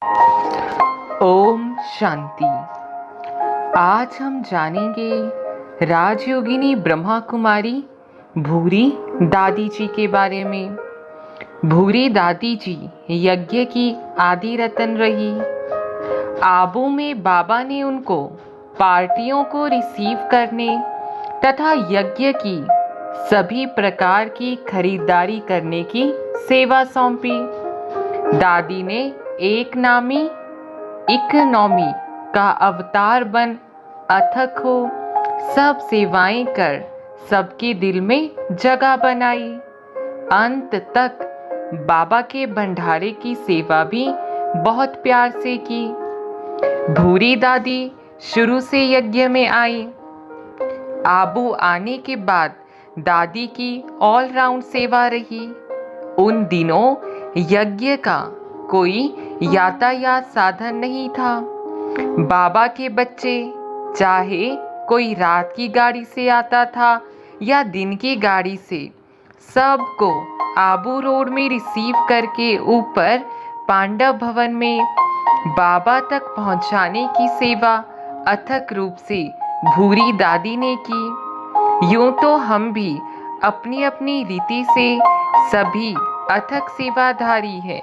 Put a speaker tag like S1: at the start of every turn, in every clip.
S1: ओम शांति। आज हम जानेंगे राजयोगिनी ब्रह्मा कुमारी भूरी दादी जी के बारे में। भूरी दादी जी यज्ञ की आदि रतन रही। आबू में बाबा ने उनको पार्टियों को रिसीव करने तथा यज्ञ की सभी प्रकार की खरीदारी करने की सेवा सौंपी। दादी ने एक नामी इकनॉमी का अवतार बन अथक हो सब सेवाएं कर सबके दिल में जगह बनाई। अंत तक बाबा के भंडारे की सेवा भी बहुत प्यार से की। भूरी दादी शुरू से यज्ञ में आई। आबू आने के बाद दादी की ऑलराउंड सेवा रही। उन दिनों यज्ञ का कोई यातायात साधन नहीं था। बाबा के बच्चे चाहे कोई रात की गाड़ी से आता था या दिन की गाड़ी से, सबको आबू रोड में रिसीव करके ऊपर पांडव भवन में बाबा तक पहुंचाने की सेवा अथक रूप से भूरी दादी ने की। यूं तो हम भी अपनी अपनी रीति से सभी अथक सेवाधारी हैं।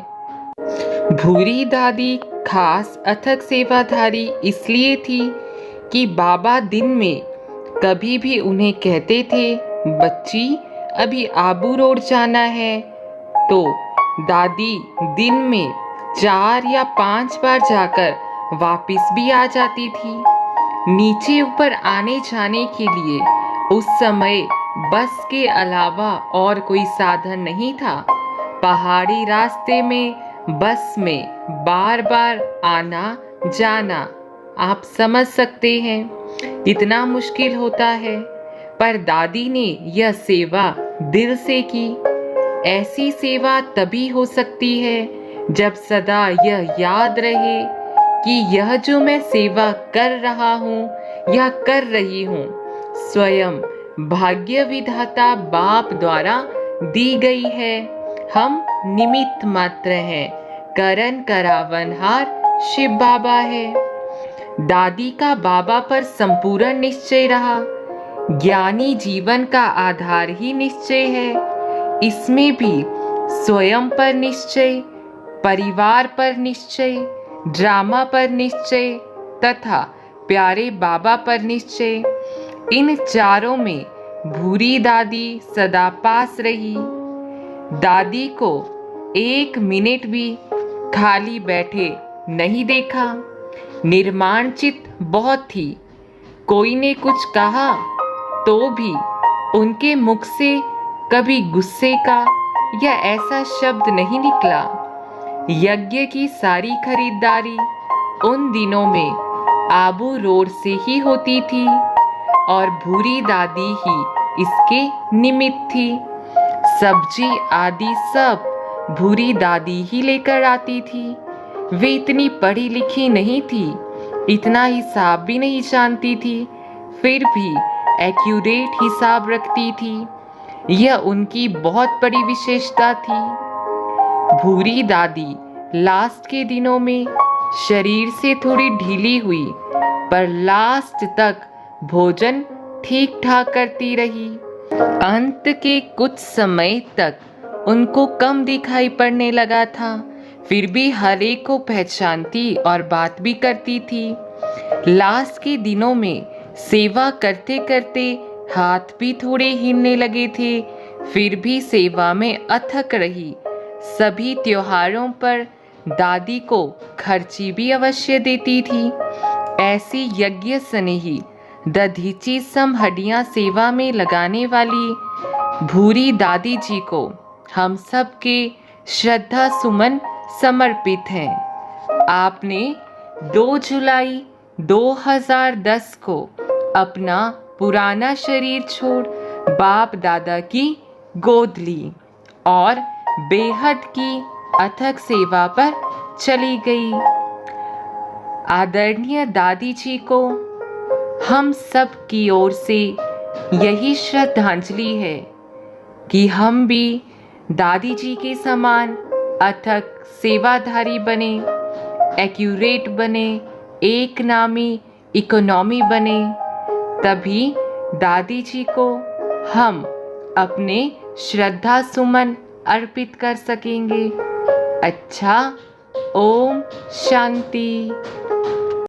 S1: भूरी दादी खास अथक सेवाधारी इसलिए थी कि बाबा दिन में कभी भी उन्हें कहते थे, बच्ची अभी आबू रोड जाना है, तो दादी दिन में 4 या 5 बार जाकर वापस भी आ जाती थी। नीचे ऊपर आने जाने के लिए उस समय बस के अलावा और कोई साधन नहीं था। पहाड़ी रास्ते में बस में बार बार आना जाना आप समझ सकते हैं कितना मुश्किल होता है, पर दादी ने यह सेवा दिल से की। ऐसी सेवा तभी हो सकती है जब सदा यह याद रहे कि यह जो मैं सेवा कर रहा हूँ या कर रही हूँ स्वयं भाग्य विधाता बाप द्वारा दी गई है। हम निमित्त मात्र हैं, करन करावनहार शिव बाबा है। दादी का बाबा पर संपूर्ण निश्चय रहा। ज्ञानी जीवन का आधार ही निश्चय है। इसमें भी स्वयं पर निश्चय, परिवार पर निश्चय, ड्रामा पर निश्चय तथा प्यारे बाबा पर निश्चय, इन चारों में भूरी दादी सदा पास रही। दादी को 1 मिनट भी खाली बैठे नहीं देखा। निर्माण चित्त बहुत थी। कोई ने कुछ कहा तो भी उनके मुख से कभी गुस्से का या ऐसा शब्द नहीं निकला। यज्ञ की सारी खरीदारी उन दिनों में आबू रोड से ही होती थी और भूरी दादी ही इसके निमित्त थी। सब्जी आदि सब भूरी दादी ही लेकर आती थी। वे इतनी पढ़ी लिखी नहीं थी, इतना हिसाब भी नहीं जानती थी, फिर भी एक्यूरेट हिसाब रखती थी। यह उनकी बहुत बड़ी विशेषता थी। भूरी दादी लास्ट के दिनों में शरीर से थोड़ी ढीली हुई, पर लास्ट तक भोजन ठीक ठाक करती रही। अंत के कुछ समय तक उनको कम दिखाई पड़ने लगा था, फिर भी हर एक को पहचानती और बात भी करती थी। लास्ट के दिनों में सेवा करते करते हाथ भी थोड़े हिलने लगे थे, फिर भी सेवा में अथक रही। सभी त्योहारों पर दादी को खर्ची भी अवश्य देती थी। ऐसी यज्ञ स्नेही दधीची सम हड्डियां सेवा में लगाने वाली भूरी दादी जी को हम सब के श्रद्धा सुमन समर्पित हैं। आपने 2 जुलाई 2010 को अपना पुराना शरीर छोड़ बाप दादा की गोद ली और बेहद की अथक सेवा पर चली गई। आदरणीय दादी जी को हम सब की ओर से यही श्रद्धांजलि है कि हम भी दादी जी के समान अथक सेवाधारी बने। एक्यूरेट बने, एक नामी इकोनॉमी बने, तभी दादी जी को हम अपने श्रद्धा सुमन अर्पित कर सकेंगे। अच्छा, ओम शांति।